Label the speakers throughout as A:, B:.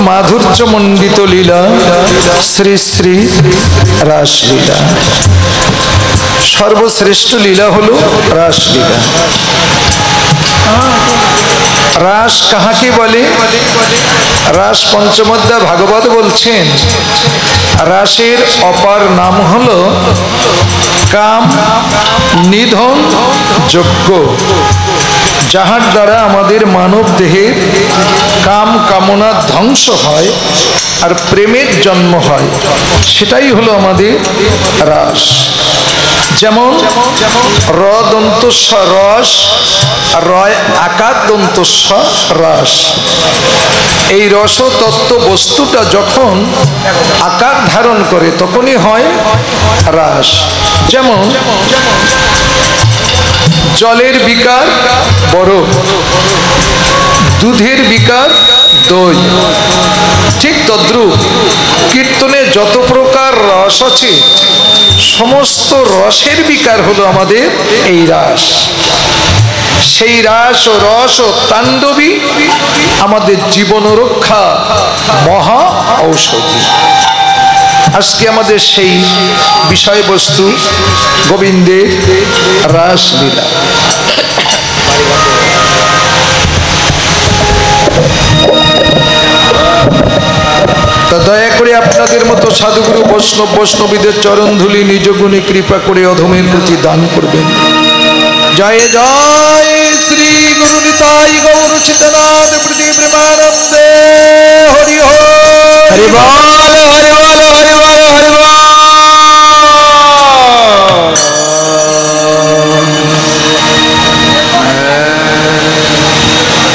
A: মাধুর্যমণ্ডিত লীলা শ্রী শ্রী রাসলীলা। সর্বশ্রেষ্ঠ লীলা হলো রাসলীলা। রাস কাহাকে বলে? রাস পঞ্চম অধ্যায় ভাগবত বলছেন রাসের অপার নাম হলো কাম নিধন যজ্ঞ, যাহার দ্বারা আমাদের মানব দেহের কাম কামনা ধ্বংস হয় আর প্রেমের জন্ম হয়, সেটাই হলো আমাদের রাস। যেমন র দন্তস্ব রস, রয় আকার দন্তস্ব রাস। এই রস তত্ত্ব বস্তুটা যখন আকার ধারণ করে তখনই হয় রাস। যেমন জলের বিকার বরফ, দুধের বিকার দই, ঠিক তদ্রূপ কীর্তনে যত প্রকার রস আছে সমস্ত রসের বিকার হলো আমাদের এই রাস। সেই রাস ও রস ও তাণ্ডবী আমাদের জীবন রক্ষা মহা ঔষধি। আজকে আমাদের সেই বিষয়বস্তু গোবিন্দের রাসলীলা। তা দয়া করে আপনাদের মতো সাধুগুরু বৈষ্ণব বৈষ্ণবীদের চরণধুলি নিজ গুণে কৃপা করে অধমের প্রতি দান করবেন। জয় জয় শ্রী গুরু নিতাই গৌর চিত্তনাথ প্রতি প্রেমানন্দে। হরি হরি বল, হরি বল, হরি বল, হরি বল।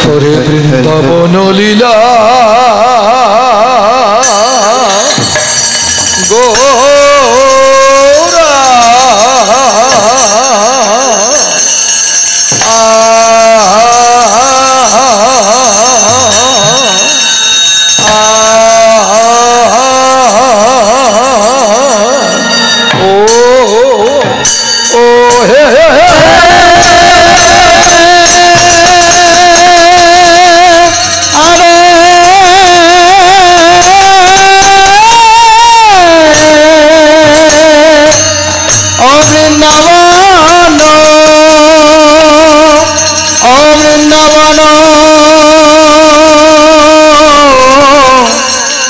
A: হরে বৃন্দাবন লীলা গৌরা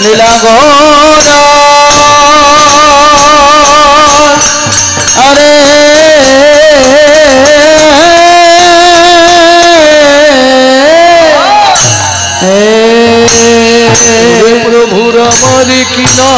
A: লীলা গৌরা আরে প্রভুর মরি কিনা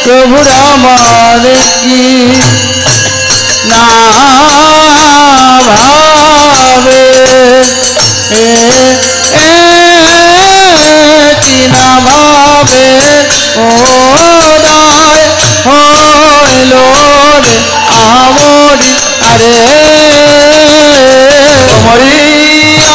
A: প্রভু রামার কি না ভাবে কি না ভাবে ওদায় হইল রে আমরি আরে মরিয়া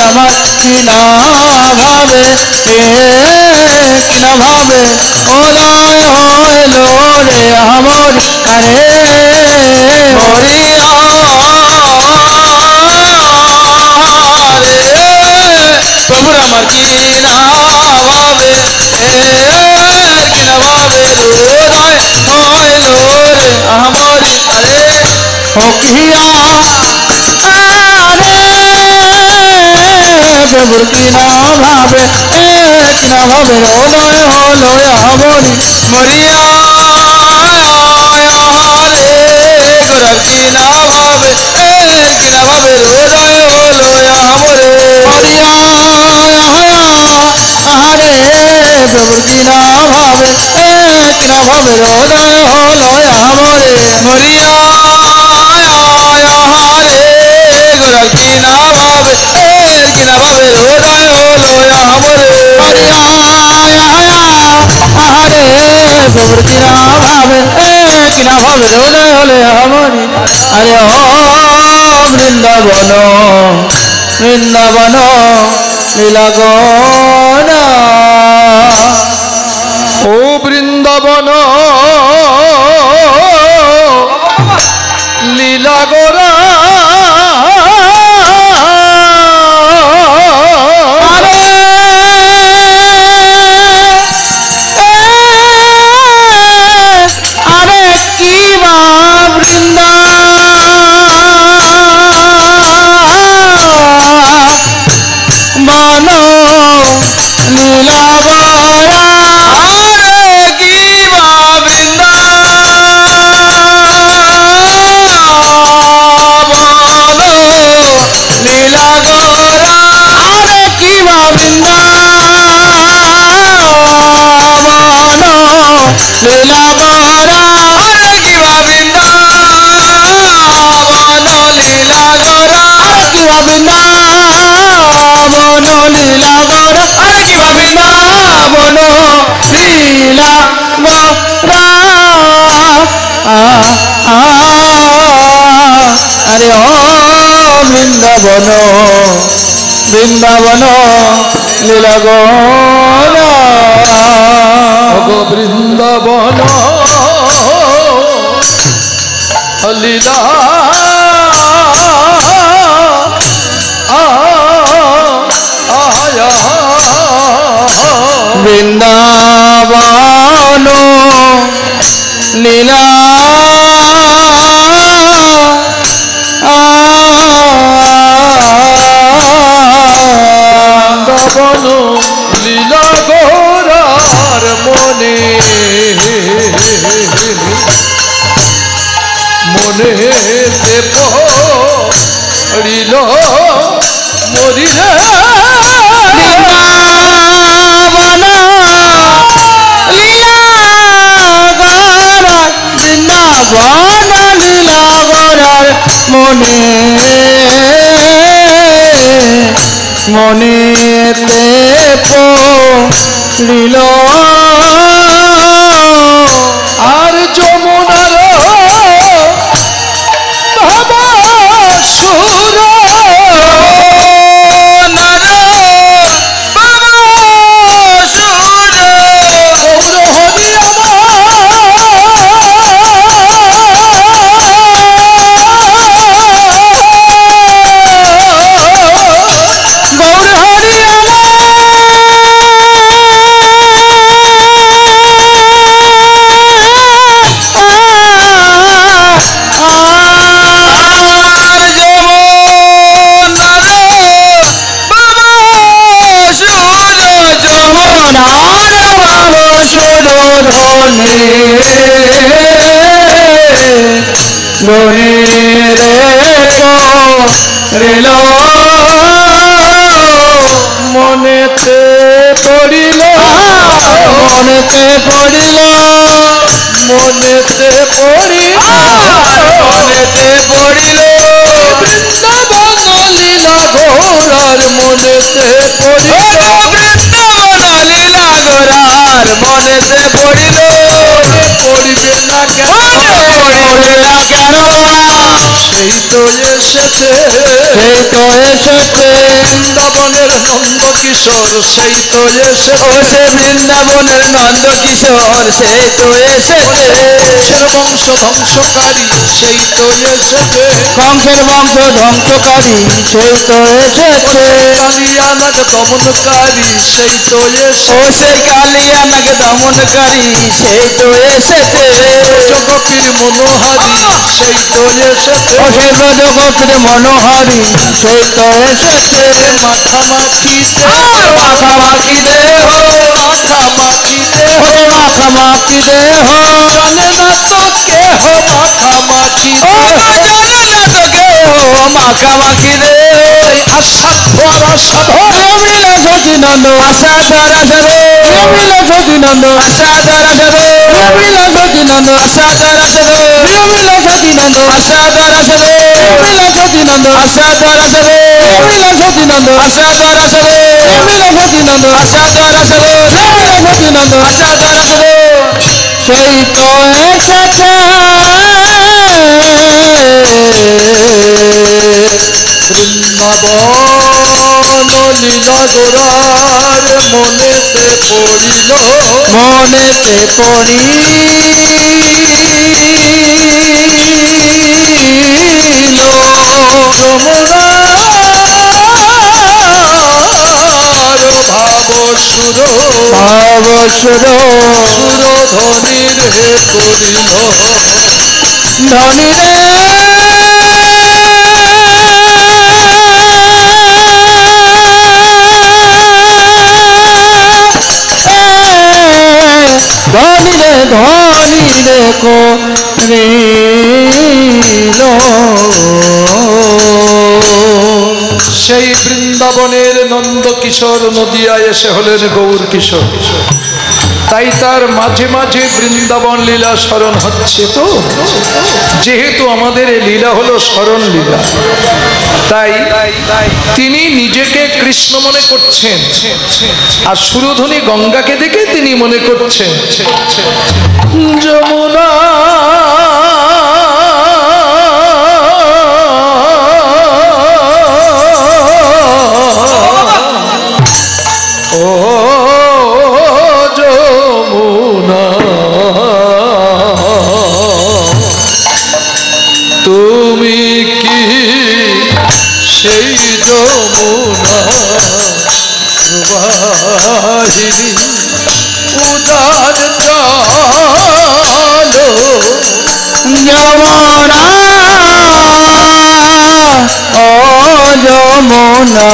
B: আমার কিনা ভাবে কিনা ভাবে ওদয় হইল রে আমার আরে মরিয়া প্রভুর আমার কিনা ভাবে কিনা ভাবে হৃদয় হইল রে আমার আরে ও কিয়া প্রভুর কিনা ভাবে কিনা ভাবে হৃদয় হলো আমরি মরিয়া রে গোরার কিনা ভাবে কিনা ভাবে হৃদয় হলো আমরে মরিয়া আরে প্রভুর কিনা ভাবে কিনা ভাবে হৃদয় হলো আমরে মরিয়া গোরার কিনা ভাবে কিনা ভাবে হৃদয় হলো আমরে মরিয়া আরে প্রভুর কিনা ভাবে কিনা ভাবে হৃদয় হলো আমরে আরে ও বৃন্দাবন বৃন্দাবন লীলাগণ
A: ও বৃন্দাবন লীলাগোরা
B: আরে ও বৃন্দাবন বৃন্দাবন লীলাগণ
A: বৃন্দাবন লীলা
B: বৃন্দাবন লীলা
A: লীলা গোরার মনে মনে পড়িল মরিলে
B: মনে মনেতে পড়িল
A: আর যমুনার সুর মনেতে পড়িল
B: মনেতে পড়িল
A: মনেতে পড়িল
B: মনেতে পড়িল
A: বৃন্দাবন লীলা ঘোরার মনেতে পড়িল
B: বৃন্দাবন লীলা গোরার মনেতে পড়িল
A: পড়িবে না কেন
B: পড়িবে না কেন
A: সেই তো এসেছে
B: সেই তো এসেছে
A: বৃন্দাবনের নন্দ কিশোর সেই তো এসেছে
B: ও সে বৃন্দাবনের নন্দ কিশোর সেই তো এসেছে
A: কংসের বংশ ধ্বংসকারী সেই তো এসেছে
B: কংসের বংশ ধ্বংসকারী সেই তো এসেছে
A: কালিয়ানাগ দমনকারী সেই তো এসেছে
B: ও সেই কালিয়ানাগ দমনকারী সেই তো এসেছে
A: জগপীর মনোহারী সেই তো এসেছে
B: ও সেই ব্রজগোপীর মনোহারী সেই তো এসেছে
A: মাথা মাখিতে
B: মাখামাখি দেহ
A: মাথা মাখিতে
B: ওরে মাখামাখি দেহ
A: জানে না তো কেহ মাথা মাখিতে
B: ও জানে না তো কেহ মাখামাখি দেহ
A: আসাধ্বর আসাধর
B: রমিল সচিনন্দ আশাধর আশাধর রমিল সচিনন্দ আশাধর আশাধর রমিল সচিনন্দ আশাধর আশাধর রমিল সচিনন্দ আশাধর আশাধর রমিল সচিনন্দ আশাধর আশাধর রমিল সচিনন্দ আশাধর আশাধর রমিল সচিনন্দ আশাধর আশাধর রমিল সচিনন্দ আশাধর আশাধর সেই তো এসেছে
A: বৃন্দাবন লীলা গোরার মনেতে পড়িল
B: মনেতে পড়িল
A: যমুনার ভাবসুর
B: ভাবসুর
A: সুরধ্বনির হে করিল
B: ধনী রে ধনী রে করিল
A: সেই বৃন্দাবনের নন্দ কিশোর নদিয়ায় এসে হলেন গৌর কিশোর তাই তার মাঝে মাঝে বৃন্দাবন লীলা স্মরণ হচ্ছে তো যেহেতু আমাদের এই লীলা হলো স্মরণ লীলা তাই তিনি নিজেকে কৃষ্ণ মনে করছেন আর সুরধ্বনি গঙ্গাকে দেখে তিনি মনে করছেন যমুনা ও যমুনা তুমি কি সেই যমুনা প্রবাহিনী উদার চলো
B: যমুনা ও যমুনা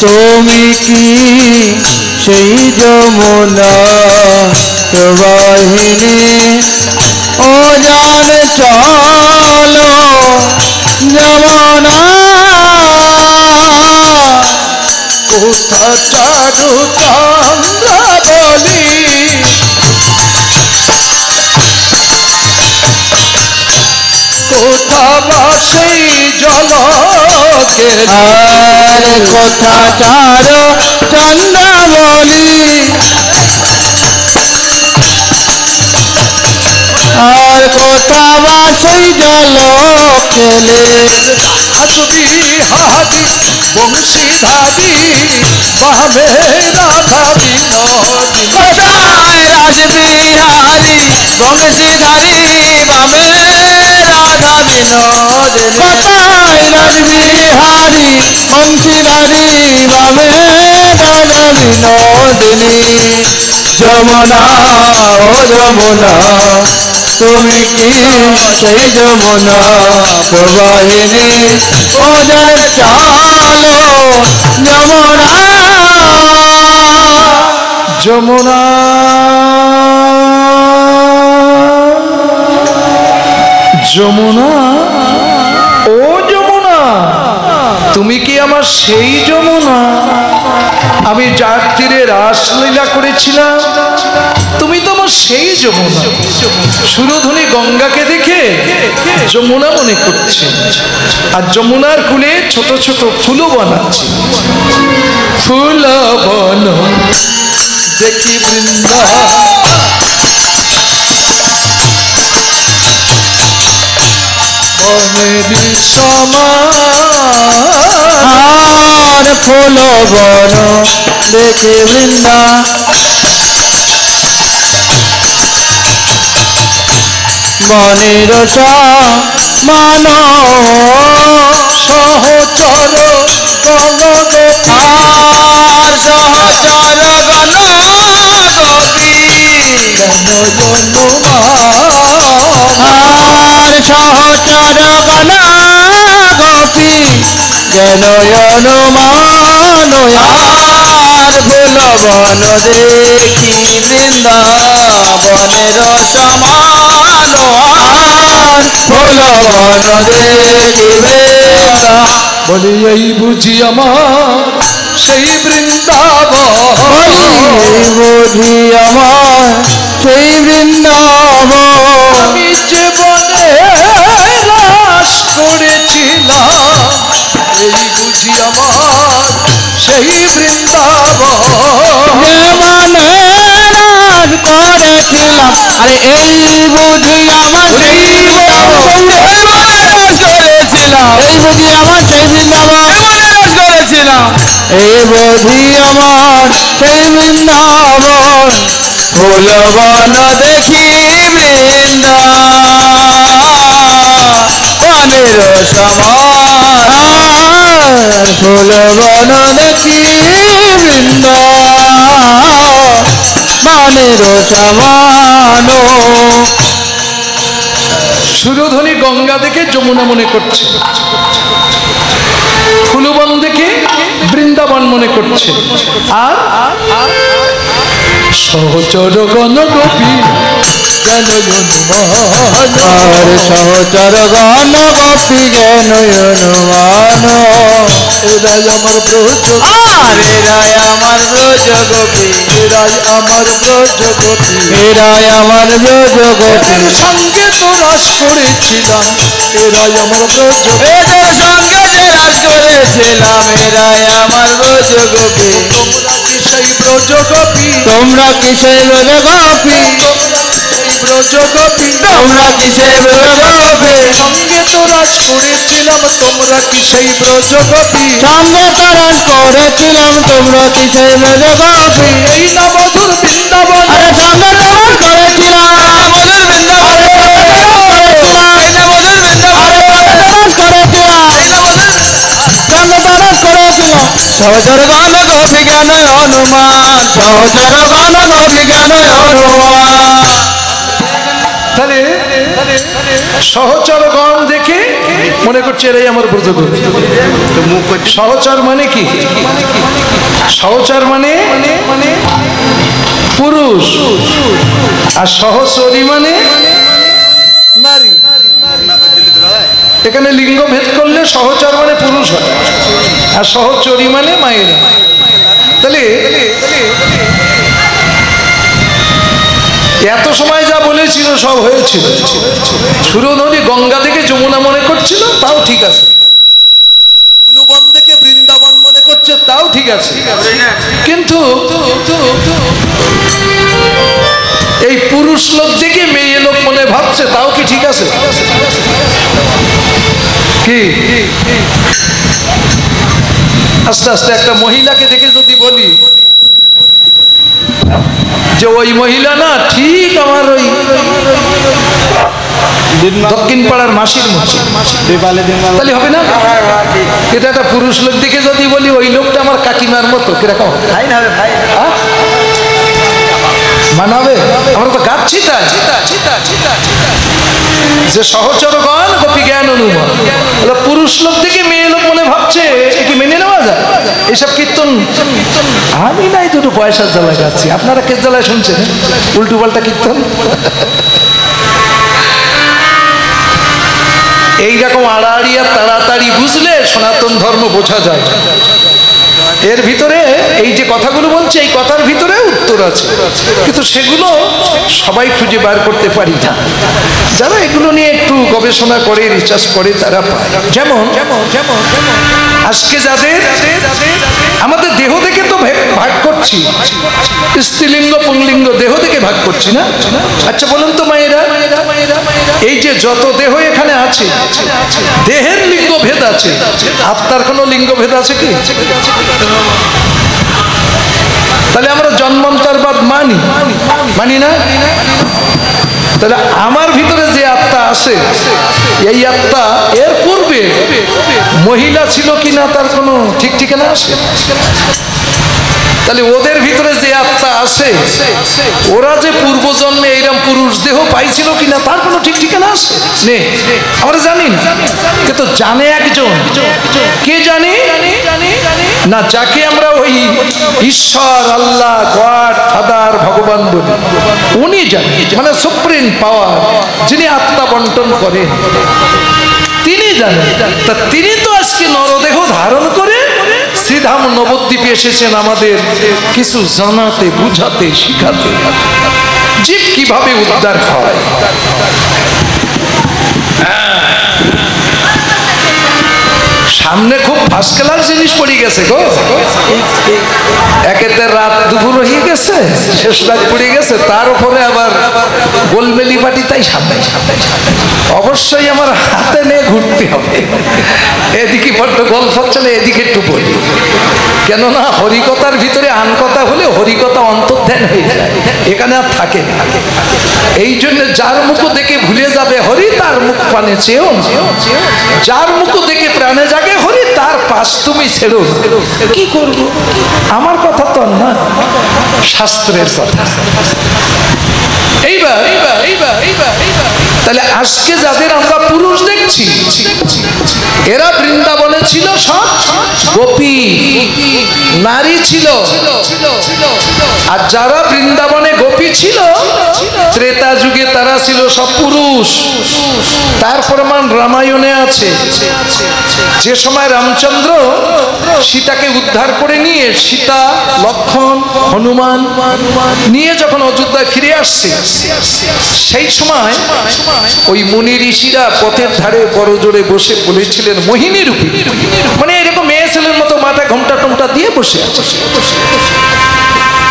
B: তুমি কি সেই যমুনা প্রবাহিনী ও জান চলো যমুনা
A: কোথা চারু চন্দ্র বলি কোথা বা সেই জলকে
B: আর কোথা চারো চন্দ্রাবলী আর কোথা বা সেই জল খেলে
A: হাসবি হাবি বংশীধারী বামে রাধা বিনোদিনী
B: কোথায় রাসবিহারী বংশীধারী বামে রাধা বিনোদিনী কোথায় রাসবিহারী বংশীধারী বামে রাধা বিনোদিনী যমুনা ও যমুনা তুমি কি সেই যমুনা প্রবাহিনী ও জল চলো যমুনা
A: যমুনা যমুনা ও যমুনা তুমি কি আমার সেই যমুনা আমি যার তীরে রাসলীলা করেছিলাম তুমি তো আমার সেই যমুনা সুরধ্বনি গঙ্গাকে দেখে যমুনা মনে করছে আর যমুনার কূলে ছোট ছোট ফুলও বানাচ্ছে ফুল বন দেখি বৃন্দা বনেরি সমান
B: আর ফুল বন দেখে বৃন্দা বনের সমান
A: সহচর গণগোপী
B: আর সহচর গণ গোপী আর সহচর গণ গোপী যেন অনুমান আর ফুল বন দেখি বৃন্দাবনের সমান আর ফুল বন দেখি বৃন্দা
A: বলি এই বুঝি আমার সেই বৃন্দাবন
B: বুঝি আমার সেই বৃন্দাবন
A: আমি যে বনে রাস করেছিলাম এই বুঝি আমার সেই বৃন্দাবন
B: মানে রাজ করেছিলাম আরে এই বুঝি আমার সেই বৃন্দাবন রাজ করেছিলাম এই বুঝি আমার সেই বৃন্দাবন রাজ করেছিলাম এই বুঝি আমার সেই বৃন্দাবন ফুল বন দেখি বৃন্দা বনের সমান ফুল বন দেখি বৃন্দা বনের সমান
A: সুরধ্বনি গঙ্গা দেখে যমুনা মনে করছে, ফুলবন দেখে বৃন্দাবন মনে করছে, আর সহচর গণ গোপী যেন
B: আর সহচর গণ গোপী যেন অনুমান
A: এরাই আমার ব্রজ
B: আর এরাই আমার ব্রজ গোপী
A: এরাই আমার ব্রজ গোপী
B: এরাই আমার ব্রজ গোপী
A: এদের সঙ্গে তো রাস করেছিলাম এরাই আমার ব্রজ
B: এদের সঙ্গে যে রাজ করেছিলাম এরাই আমার ব্রজ গোপী
A: তোমরা কি সেই ব্রজ গোপী
B: তোমরা কিসের ব্রজ গোপী
A: তোমরা কি সেই ব্রজ গোপী
B: তোমরা কিসের ব্রজ গোপী
A: সঙ্গে তো রাস করেছিলাম তোমরা কি সেই ব্রজ গোপী
B: সঙ্গে তো রাজ করেছিলাম তোমরা কিসের ব্রজ গোপী
A: এই না মধুর বৃন্দাবন
B: আরে সঙ্গে তো রাজ করেছিলাম মধুর বৃন্দাবন করেছিলাম মধুর বৃন্দাবন করেছিলাম সঙ্গে তো রাজ করেছিলাম সহচর গণ গোপী জ্ঞান হনুমান সহচর গণ গোপী জ্ঞান হনুমান
A: তাহলে সহচরগণ দেখে মনে করছে এরাই আমার ব্রজ গোপী সহচর মানে কি সহচর মানে পুরুষ আর সহচরী মানে নারী এখানে লিঙ্গ ভেদ করলে সহচর মানে পুরুষ হয় আর সহচরী মানে মায়েরা তাহলে এত সময় যা বলেছিল সব হয়েছিল সুরধ্বনি গঙ্গা থেকে যমুনা মনে করছিল তাও ঠিক আছে ফুলবন থেকে বৃন্দাবন মনে করছে তাও ঠিক আছে কিন্তু এই পুরুষ লোক থেকে মেয়ে লোক মনে ভাবছে তাও কি ঠিক আছে কি আস্তে আস্তে একটা মহিলাকে দেখে যদি বলি যে ওই মহিলা না ঠিক আমার ওই দক্ষিণ পাড়ার মাসির মতো তাহলে হবে না এটা একটা পুরুষ লোক দেখে যদি বলি ওই লোকটা আমার কাকিমার মতো কিরকম মানাবে আমরা তো গাচ্ছি তাই যে সহচরগণ গোপী জ্ঞান অনুমান পুরুষ লোক থেকে মেয়ে লোক মনে ভাবছে কি মেনে নেওয়া যায় এইসব কীর্তন আমি নাই দুটো পয়সার জ্বালায় গাচ্ছি আপনারা কে জ্বালায় শুনছেন উল্টো পাল্টা কীর্তন এইরকম আড়াআড়ি আর তাড়াতাড়ি বুঝলে সনাতন ধর্ম বোঝা যায় এর ভিতরে এই যে কথাগুলো বলছে এই কথার ভিতরে উত্তর আছে কিন্তু সেগুলো সবাই খুঁজে বার করতে পারি না যারা এগুলো নিয়ে একটু গবেষণা করে রিসার্চ করে তারা পায়। যেমন আজকে যাদের আমাদের দেহ থেকে তো ভাগ করছি, স্ত্রীলিঙ্গ পুংলিঙ্গ দেহ থেকে ভাগ করছি না? আচ্ছা বলুন তো মায়েরা, এই যে যত দেহ এখানে আছে দেহের লিঙ্গ ভেদ আছে, আত্মার কোনো লিঙ্গ ভেদ আছে কি? তাহলে আমরা জন্মান্তরবাদ মানি না? তাহলে আমার ভিতরে যে আত্মা আছে, এই আত্মা এর পূর্বে মহিলা ছিল কিনা তার কোনো ঠিক ঠিকানা আছে? তাহলে ওদের ভিতরে যে আত্মা আছে, ওরা যে পূর্বজন্মে এইরকম পুরুষ দেহ পাইছিল কিনা তার কোনো ঠিক ঠিকানা আছে? নেই, আমরা জানি না। কিন্তু জানে একজন, কে জানে না? যাকে আমরা ওই ঈশ্বর, আল্লাহ, গড ফাদার, ভগবান বলি, উনি জানে, মানে সুপ্রিম পাওয়ার, যিনি আত্মা বন্টন করেন, তিনি জানেন। তা তিনি তো আজকে নরদেহ ধারণ করে শ্রীধাম নবদ্বীপে এসেছেন আমাদের কিছু জানাতে, বুঝাতে, শিখাতে জীব কিভাবে উদ্ধার হয়। সামনে খুব ফার্স্ট ক্লাস জিনিস পড়ে গেছে গো। একেতে রাত দুপুর হয়ে গেছে, শেষ রাত পড়ে গেছে, তার উপরে আবার গোলমেলি পাটি, তাই সামনে অবশ্যই আমার হাতে নিয়ে ঘুরতে হবে। এদিকে বড্ড গল্প হচ্ছে না, এদিকে একটু বলি, কেননা হরিকথার ভিতরে আনকথা হলে হরিকথা অন্তর্ধান হয়ে যায়, এখানে আর থাকে না। এই জন্য যার মুখ দেখে ভুলে যাবে হরি, তার মুখ পানে চেয়েও, যার মুখ দেখে প্রাণে জাগে হরি, তার পাশ তুমি ছেড়ো। কি করব? আমার কথা তো না, শাস্ত্রের কথা। এইবার তাহলে আজকে যাদের আমরা পুরুষ দেখছি, এরা বৃন্দাবনে ছিল সব গোপী, নারী ছিল। আর যারা বৃন্দাবনে গোপী ছিল, ত্রেতা যুগে তারা ছিল সব পুরুষ। তার প্রমাণ রামায়ণে আছে। যে সময় রামচন্দ্র সীতাকে উদ্ধার করে নিয়ে, সীতা, লক্ষ্মণ, হনুমান নিয়ে যখন অযোধ্যায় ফিরে আসছে, সেই সময় ওই মুনি ঋষিরা পথের ধারে বড় জোরে বসে বলেছিলেন, মোহিনী রূপী, মানে এরকম মেয়ে ছেলের মতো মাথা ঘোমটা টমটা দিয়ে বসে আছে।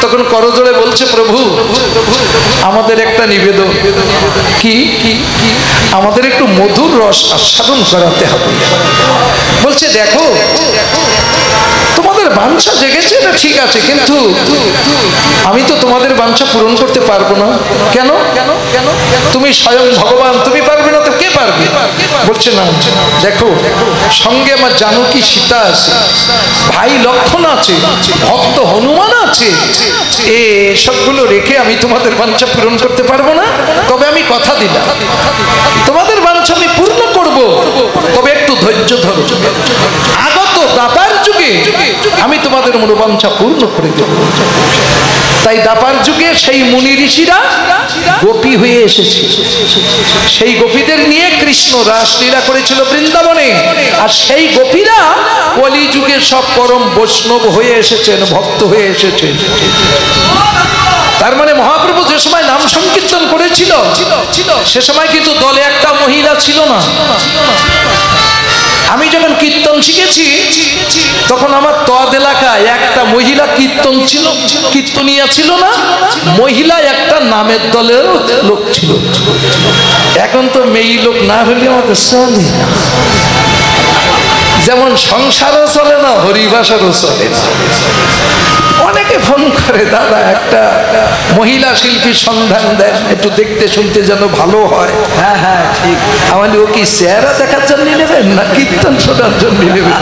A: তখন করজোড়ে বলছে, প্রভু আমাদের একটা নিবেদন। কি? আমাদের একটু মধুর রস আস্বাদন করাতে হবে। বলছে, দেখো তোমাদের বাঞ্ছা জেগেছে, এটা ঠিক আছে, কিন্তু আমি তো তোমাদের বাঞ্ছা পূরণ করতে পারবো না। কেন? তুমি স্বয়ং ভগবান, তুমি পারবে না তো কে পারবে? বলছে, না দেখো, সঙ্গে আমার জানকী সীতা আছে, ভাই লক্ষ্মণ আছে, ভক্ত হনুমান আছে, সবগুলো রেখে আমি তোমাদের বাঞ্ছা পূরণ করতে পারবো না। তবে আমি কথা দিলাম, তোমাদের বাঞ্ছা আমি পূর্ণ করব, তবে একটু ধৈর্য ধরো। আগত দাতার যুগে আমি তোমাদের মনোবাঞ্ছা পূর্ণ করে দেব। তাই দাপার যুগে সেই মুনি ঋষিরা গোপী হয়ে এসেছে। সেই গোপীদের নিয়ে কৃষ্ণ রাসলীলা করেছিল বৃন্দাবনে। আর সেই গোপীরা কলি যুগে সব পরম বৈষ্ণব হয়ে এসেছেন, ভক্ত হয়ে এসেছেন। তার মানে মহাপ্রভু যে সময় নাম সংকীর্তন করেছিল, সে সময় কিন্তু দলে একটা মহিলা ছিল না। আমি যখন কীর্তন শিখেছি, তখন আমার তদ এলাকায় একটা মহিলা কীর্তনিয়া ছিল না, মহিলা একটা নামের দলের লোক ছিল। এখন তো মেয়ে লোক না হলে আমাদের চলে না, যেমন সংসারও চলে না, হরিভাষারও চলে না। অনেকে ফোন করে, দাদা একটা মহিলা শিল্পীর সন্ধান দেন, একটু দেখতে শুনতে যেন ভালো হয়। হ্যাঁ হ্যাঁ ঠিক। আমার ও কি চেহারা দেখার জন্য নেবেন না কীর্তন শোনার জন্য নেবেন?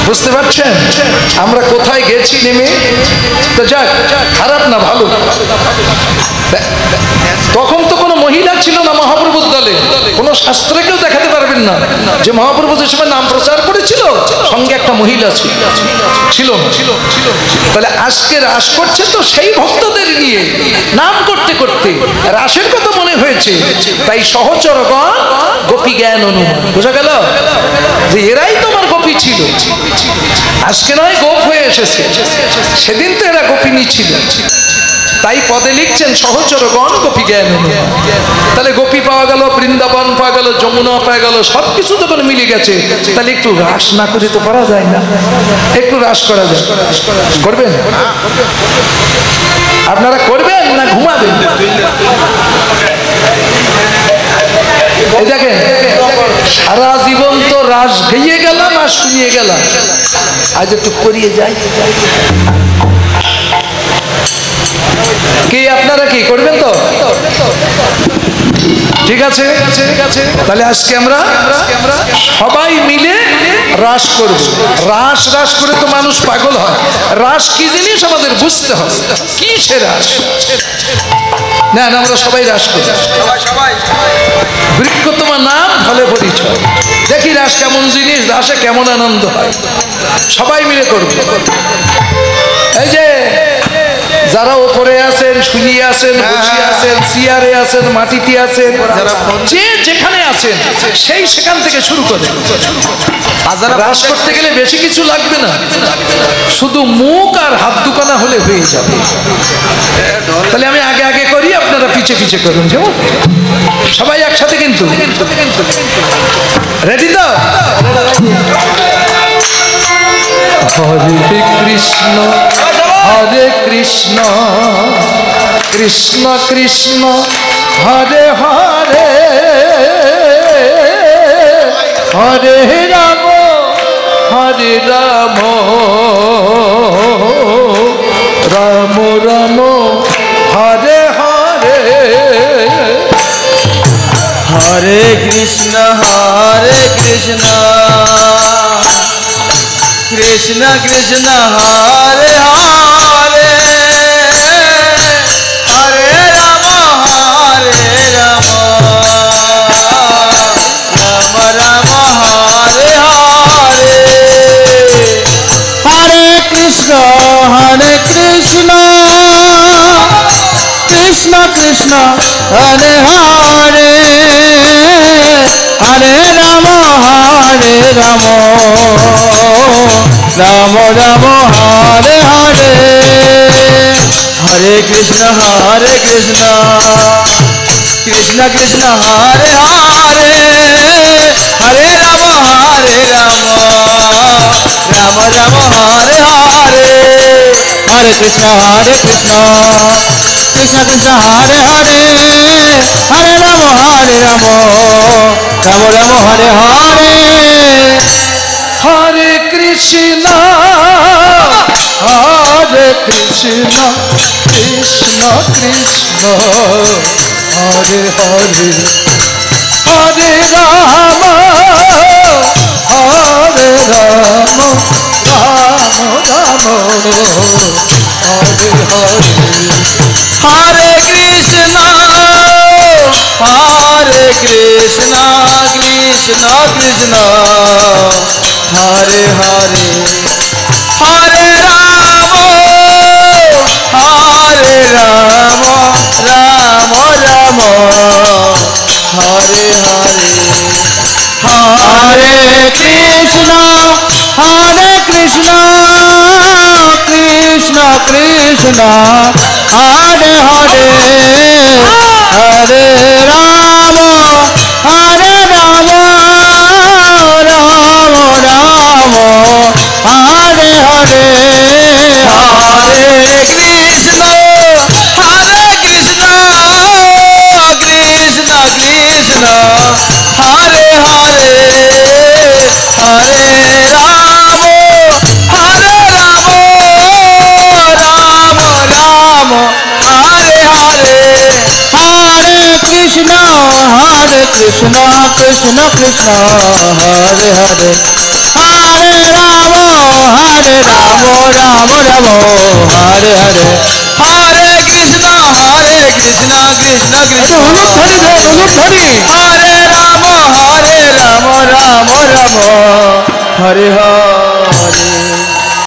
A: বুঝতে পারছেন আমরা কোথায় গেছি নেমে? তো যাক, খারাপ না, ভালো। তখন তো কোনো মহিলা ছিল না মহাপ্রভুর দলে, কোনো শাস্ত্রে কেউ দেখাতে পারবেন না যে মহাপ্রভু যে সময় নাম প্রচার করেছিল সঙ্গে একটা মহিলা ছিল। তাহলে আজকে রাস করছে তো সেই ভক্তদের নিয়ে, নাম করতে করতে রাসের কথা মনে হয়েছে। তাই সহচরগণ গোপী জ্ঞান অনুমান, বোঝা গেল যে এরাই তোমার গোপী ছিল। আজকে নয় গোপ হয়ে এসেছে, সেদিন তো এরা গোপিনী ছিল। তাই পদে লিখছেন সহচরগণ গোপী জ্ঞান অনুমান। তাহলে বৃন্দাবন পাওয়া গেল, যমুনা পাওয়া গেল, সবকিছু যখন মিলে গেছে, তাহলে একটু রাস না করে তো পারা যায় না। একটু রাস করা যায়, করবেন? আপনারা করবেন না ঘুমাবেন? এই দেখেন, সারা জীবন তো রাস গেয়ে গেলাম আর শুনিয়ে গেলাম, আজ একটু করিয়ে যাই। কি আপনারা কি করবেন তো? ঠিক আছে, তাহলে আজকে আমরা সবাই মিলে রাস করব। রাস রাস করে তো মানুষ পাগল হয়। রাস কি জিনিস আমাদের বুঝতে হবে। কি সে রাস? না না, আমরা সবাই রাস করি। বৃক্ষ তোমার নাম ফলে পরিচয়। দেখি রাস কেমন জিনিস, রাসে কেমন আনন্দ হয়। সবাই মিলে করব। এই যে যারা ওপরে আছেন, শুনিয়ে আছেন, বসিয়ে আছেন, চেয়ারে আছেন, মাটিতে আছেন, যে যেখানে আছেন সেই সেখান থেকে শুরু করেন। রাস করতে গেলে বেশি কিছু লাগবে না, শুধু মুখ আর হাত দুখানা হলে হয়ে যাবে। তাহলে আমি আগে আগে করি, আপনারা পিছে পিছে করুন, কেমন? সবাই একসাথে কিন্তু। রেডি তো? হরে কৃষ্ণ হরে কৃষ্ণ কৃষ্ণ কৃষ্ণ হরে হরে হরে রাম হরে রাম রাম রাম হরে হরে।
B: হরে কৃষ্ণ কৃষ্ণ কৃষ্ণ হরে হরে হরে রাম রাম রাম হরে হরে। হরে কৃষ্ণ কৃষ্ণ কৃষ্ণ হরে হরে হরে রাম রাম রাম হরে হরে। হরে কৃষ্ণ কৃষ্ণ কৃষ্ণ হরে হরে হরে রাম রাম রাম হরে হরে। হরে কৃষ্ণ কৃষ্ণ কৃষ্ণ হরে হরে হরে রাম রাম রাম হরে হরে।
A: হরে কৃষ্ণ কৃষ্ণ কৃষ্ণ হরে হরে হরে রাম রাম হরে হরে।
B: হরে কৃষ্ণ কৃষ্ণ কৃষ্ণ হরে হরে হরে রাম রাম রাম হরে হরে। হরে কৃষ্ণ কৃষ্ণ কৃষ্ণ হরে হরে হরে রাম রাম রাম হরে হরে। হরে কৃষ্ণ কৃষ্ণ কৃষ্ণ হরে হরে হরে রাম রাম হরে হরে। হরে কৃষ্ণ কৃষ্ণ কৃষ্ণ হরে হরে হরে রাম রাম হরে হরে। হরে কৃষ্ণ কৃষ্ণ কৃষ্ণ হরে রাম রাম হরে হরে।